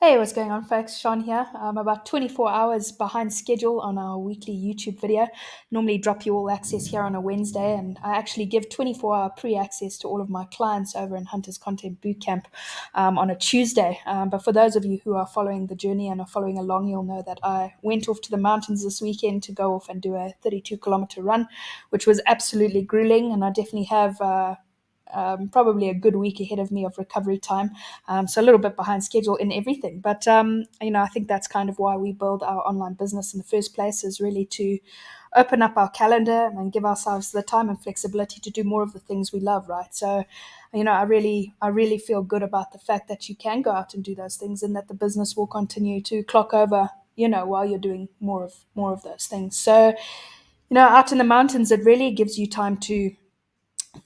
Hey, what's going on, folks? Sean here. I'm about 24 hours behind schedule on our weekly YouTube video. Normally, drop you all access here on a Wednesday, and I actually give 24-hour pre-access to all of my clients over in Hunters Content Bootcamp on a Tuesday. But for those of you who are following the journey and are following along, you'll know that I went off to the mountains this weekend to go off and do a 32-kilometer run, which was absolutely grueling, and I definitely have. Probably a good week ahead of me of recovery time. So a little bit behind schedule in everything. But, I think that's kind of why we build our online business in the first place, is really to open up our calendar and give ourselves the time and flexibility to do more of the things we love, right? So, I really feel good about the fact that you can go out and do those things, and that the business will continue to clock over, while you're doing more of those things. So, out in the mountains, it really gives you time to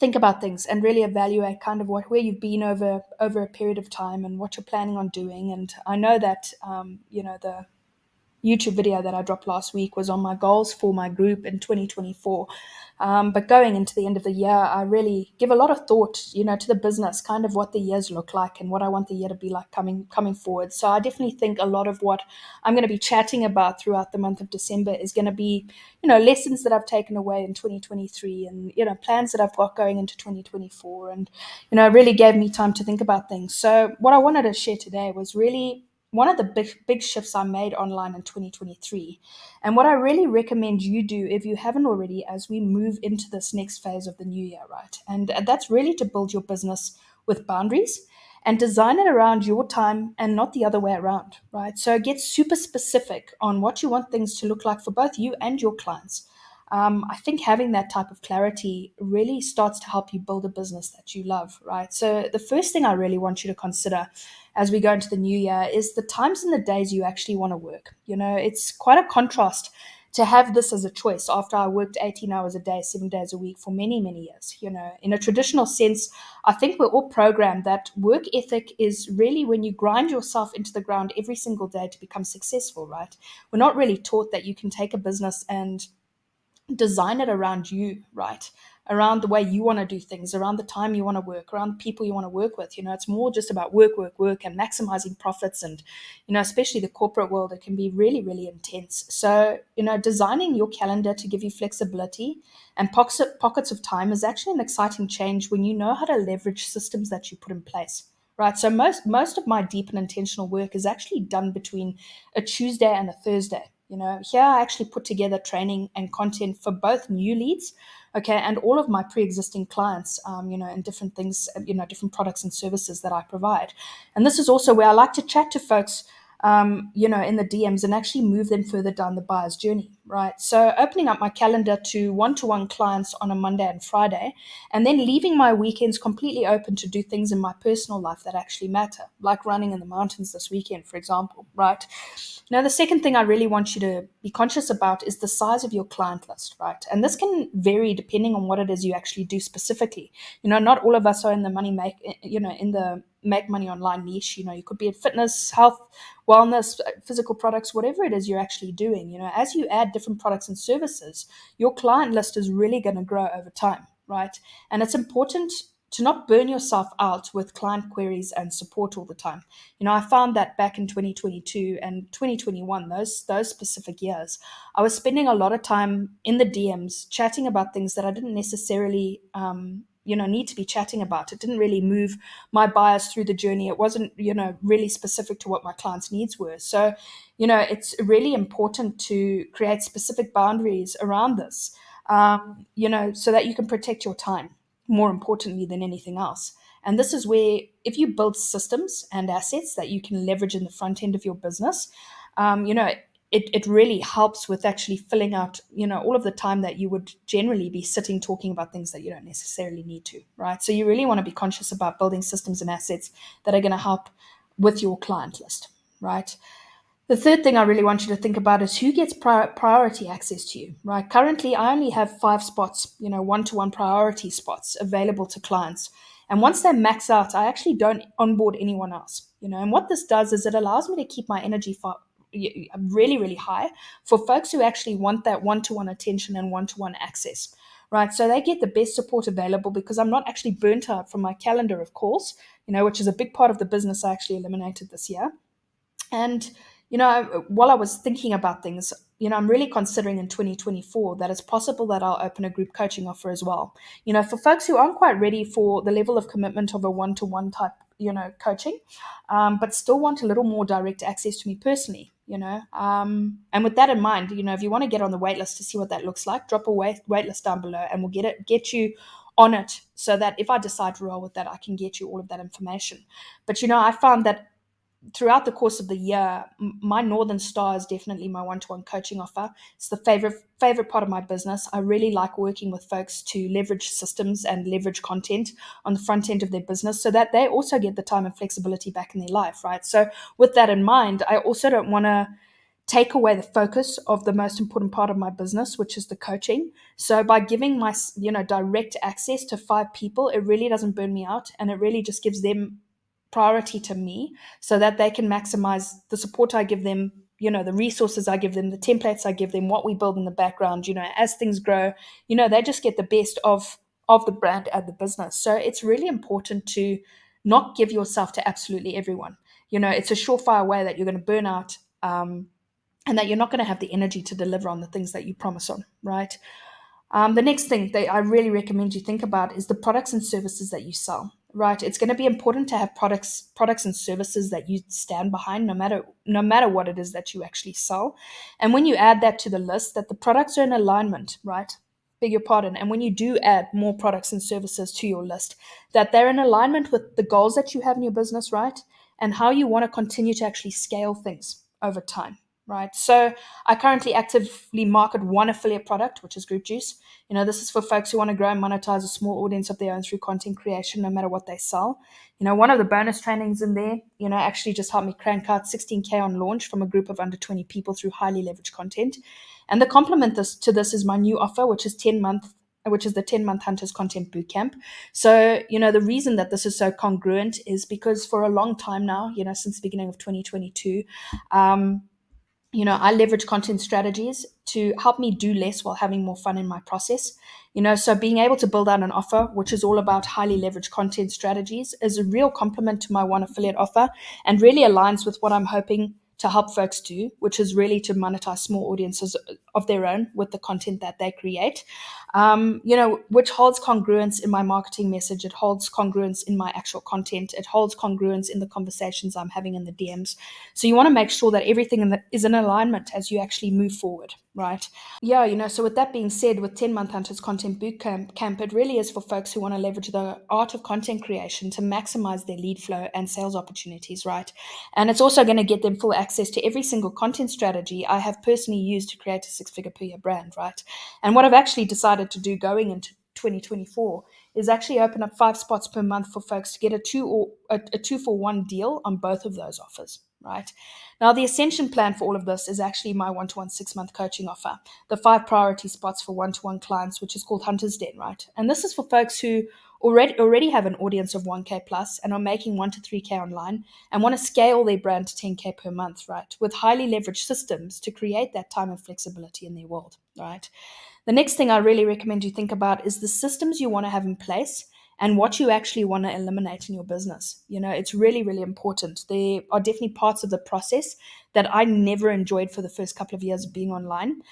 think about things and really evaluate kind of where you've been over a period of time and what you're planning on doing. And I know that the YouTube video that I dropped last week was on my goals for my group in 2024. But going into the end of the year, I really give a lot of thought, to the business, kind of what the years look like and what I want the year to be like coming forward. So I definitely think a lot of what I'm going to be chatting about throughout the month of December is going to be, lessons that I've taken away in 2023, and plans that I've got going into 2024, and it really gave me time to think about things. So what I wanted to share today was really one of the big shifts I made online in 2023, and what I really recommend you do if you haven't already, as we move into this next phase of the new year, right? And that's really to build your business with boundaries and design it around your time and not the other way around, right? So get super specific on what you want things to look like for both you and your clients. I think having that type of clarity really starts to help you build a business that you love, right? So the first thing I really want you to consider as we go into the new year is the times and the days you actually want to work. It's quite a contrast to have this as a choice after I worked 18 hours a day, 7 days a week for many, many years. In a traditional sense, I think we're all programmed that work ethic is really when you grind yourself into the ground every single day to become successful, right? We're not really taught that you can take a business and design it around you, right? Around the way you want to do things, around the time you want to work, around the people you want to work with. It's more just about work, work, work, and maximizing profits. And, especially the corporate world, it can be really, really intense. So, designing your calendar to give you flexibility and pockets of time is actually an exciting change when you know how to leverage systems that you put in place. Right. So most of my deep and intentional work is actually done between a Tuesday and a Thursday. Here I actually put together training and content for both new leads, okay, and all of my pre-existing clients, and different things, different products and services that I provide. And this is also where I like to chat to folks, in the DMs and actually move them further down the buyer's journey, right? So opening up my calendar to one-to-one clients on a Monday and Friday, and then leaving my weekends completely open to do things in my personal life that actually matter, like running in the mountains this weekend, for example, right? Now, the second thing I really want you to be conscious about is the size of your client list, right? And this can vary depending on what it is you actually do specifically. Not all of us are in the in the make money online niche. You could be in fitness, health, wellness, physical products, whatever it is you're actually doing. As you add different products and services, your client list is really going to grow over time, right? And it's important to not burn yourself out with client queries and support all the time. I found that back in 2022 and 2021, those specific years, I was spending a lot of time in the DMs chatting about things that I didn't necessarily, need to be chatting about. It didn't really move my buyers through the journey. It wasn't, really specific to what my clients' needs were. So, it's really important to create specific boundaries around this, so that you can protect your time more importantly than anything else. And this is where, if you build systems and assets that you can leverage in the front end of your business, it really helps with actually filling out, all of the time that you would generally be sitting talking about things that you don't necessarily need to, right? So you really want to be conscious about building systems and assets that are going to help with your client list, right? The third thing I really want you to think about is who gets priority access to you, right? Currently, I only have 5 spots, one-to-one priority spots available to clients. And once they max out, I actually don't onboard anyone else, And what this does is it allows me to keep my energy really, really high for folks who actually want that one-to-one attention and one-to-one access, right? So they get the best support available because I'm not actually burnt out from my calendar of calls, which is a big part of the business I actually eliminated this year. And, while I was thinking about things, I'm really considering in 2024 that it's possible that I'll open a group coaching offer as well. For folks who aren't quite ready for the level of commitment of a one-to-one type, coaching, but still want a little more direct access to me personally. And with that in mind, if you want to get on the wait list to see what that looks like, drop a wait list down below, and we'll get you on it so that if I decide to roll with that, I can get you all of that information. But I found that throughout the course of the year, my Northern Star is definitely my one-to-one coaching offer. It's the favorite part of my business. I really like working with folks to leverage systems and leverage content on the front end of their business so that they also get the time and flexibility back in their life, right? So with that in mind, I also don't want to take away the focus of the most important part of my business, which is the coaching. So by giving my direct access to 5 people, it really doesn't burn me out, and it really just gives them priority to me so that they can maximize the support I give them, the resources I give them, the templates I give them, what we build in the background. As things grow, they just get the best of the brand and the business. So it's really important to not give yourself to absolutely everyone. It's a surefire way that you're going to burn out, and that you're not going to have the energy to deliver on the things that you promise on, right? The next thing that I really recommend you think about is the products and services that you sell. Right, it's going to be important to have products and services that you stand behind, no matter what it is that you actually sell. And when you add that to the list, that the products are in alignment, right? Beg your pardon. And when you do add more products and services to your list, that they're in alignment with the goals that you have in your business, right? And how you want to continue to actually scale things over time, right? So I currently actively market one affiliate product, which is Group Juice. This is for folks who want to grow and monetize a small audience of their own through content creation, no matter what they sell. One of the bonus trainings in there, actually just helped me crank out 16K on launch from a group of under 20 people through highly leveraged content. And the complement to this is my new offer, which is the 10-month Hunters Content Bootcamp. So, the reason that this is so congruent is because for a long time now, since the beginning of 2022, I leverage content strategies to help me do less while having more fun in my process. So being able to build out an offer, which is all about highly leveraged content strategies, is a real complement to my one affiliate offer and really aligns with what I'm hoping to help folks do, which is really to monetize small audiences of their own with the content that they create. Which holds congruence in my marketing message. It holds congruence in my actual content. It holds congruence in the conversations I'm having in the DMs. So you want to make sure that everything is in alignment as you actually move forward, right? Yeah, so with that being said, with 10-month Hunters Content Bootcamp, it really is for folks who want to leverage the art of content creation to maximize their lead flow and sales opportunities, right? And it's also going to get them full access to every single content strategy I have personally used to create a six-figure per year brand, right? And what I've actually decided to do going into 2024 is actually open up 5 spots per month for folks to get a 2-for-1 deal on both of those offers, right? Now, the ascension plan for all of this is actually my one-to-one 6-month coaching offer, the 5 priority spots for one-to-one clients, which is called Hunter's Den, right? And this is for folks who already have an audience of 1K plus and are making 1 to 3K online and want to scale their brand to 10K per month, right? With highly leveraged systems to create that time and flexibility in their world, right? The next thing I really recommend you think about is the systems you want to have in place and what you actually want to eliminate in your business. It's really, really important. There are definitely parts of the process that I never enjoyed for the first couple of years of being online,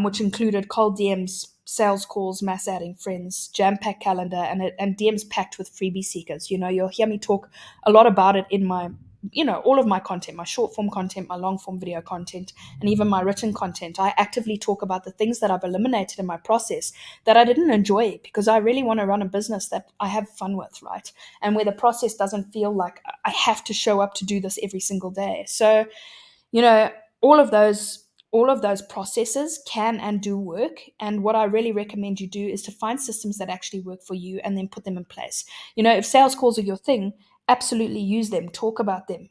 which included cold DMs, sales calls, mass adding friends, jam-packed calendar, and DMs packed with freebie seekers. You'll hear me talk a lot about it in my all of my content, my short form content, my long form video content, and even my written content. I actively talk about the things that I've eliminated in my process that I didn't enjoy because I really want to run a business that I have fun with, right? And where the process doesn't feel like I have to show up to do this every single day. So, you know all of those processes can and do work, and what I really recommend you do is to find systems that actually work for you and then put them in place. If sales calls are your thing, absolutely use them, talk about them,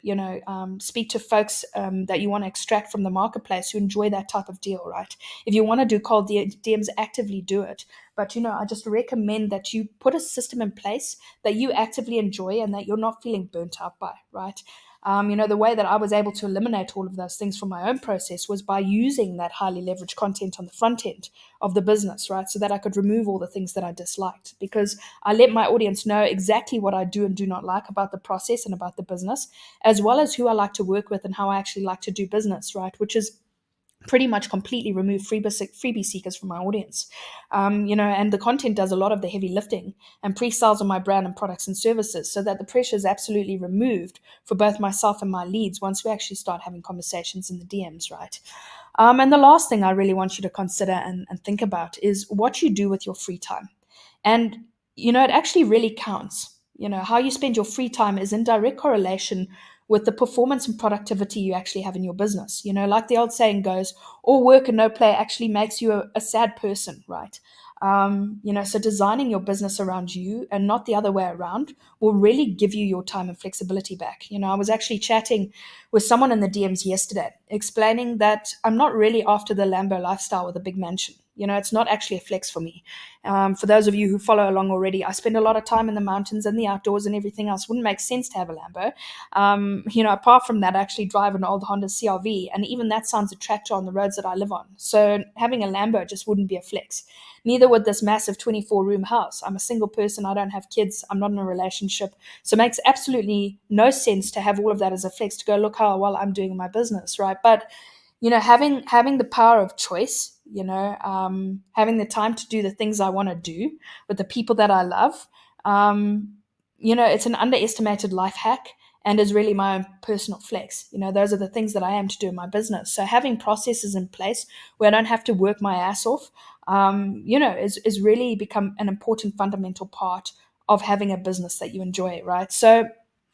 speak to folks that you want to extract from the marketplace who enjoy that type of deal, right? If you want to do cold DMs, actively do it. But I just recommend that you put a system in place that you actively enjoy and that you're not feeling burnt out by, right? The way that I was able to eliminate all of those things from my own process was by using that highly leveraged content on the front end of the business, right? So that I could remove all the things that I disliked, because I let my audience know exactly what I do and do not like about the process and about the business, as well as who I like to work with and how I actually like to do business, right? Which is pretty much completely remove freebie seekers from my audience. And the content does a lot of the heavy lifting and pre-sales on my brand and products and services, so that the pressure is absolutely removed for both myself and my leads once we actually start having conversations in the DMs, right? And the last thing I really want you to consider and think about is what you do with your free time. And, it actually really counts. How you spend your free time is in direct correlation with the performance and productivity you actually have in your business. Like the old saying goes, all work and no play actually makes you a sad person, right? So designing your business around you and not the other way around will really give you your time and flexibility back. I was actually chatting with someone in the DMs yesterday, explaining that I'm not really after the Lambo lifestyle with a big mansion. It's not actually a flex for me. For those of you who follow along already, I spend a lot of time in the mountains and the outdoors and everything else. Wouldn't make sense to have a Lambo. Apart from that, I actually drive an old Honda CRV, and even that sounds a tractor on the roads that I live on. So having a Lambo just wouldn't be a flex. Neither would this massive 24-room house. I'm a single person. I don't have kids. I'm not in a relationship. So it makes absolutely no sense to have all of that as a flex, to go, look how well I'm doing in my business, right? But having the power of choice, having the time to do the things I want to do with the people that I love, it's an underestimated life hack and is really my own personal flex. Those are the things that I am to do in my business. So having processes in place where I don't have to work my ass off, is really become an important fundamental part of having a business that you enjoy, right? So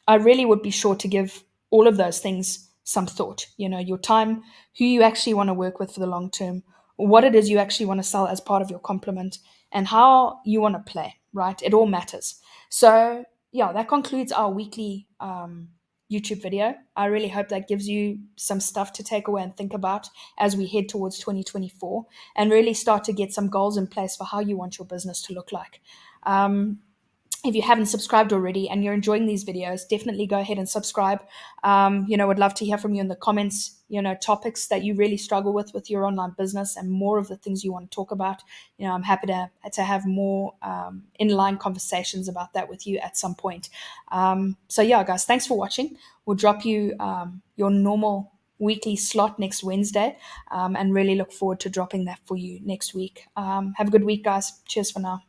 I really would be sure to give all of those things some thought. Your time, who you actually want to work with for the long term, what it is you actually want to sell as part of your complement, and how you want to play, right? It all matters. So, yeah, that concludes our weekly YouTube video. I really hope that gives you some stuff to take away and think about as we head towards 2024 and really start to get some goals in place for how you want your business to look like. If you haven't subscribed already and you're enjoying these videos, definitely go ahead and subscribe. Would love to hear from you in the comments, topics that you really struggle with your online business and more of the things you want to talk about. I'm happy to have more inline conversations about that with you at some point. So yeah, guys, thanks for watching. We'll drop you your normal weekly slot next Wednesday, and really look forward to dropping that for you next week. Have a good week, guys. Cheers for now.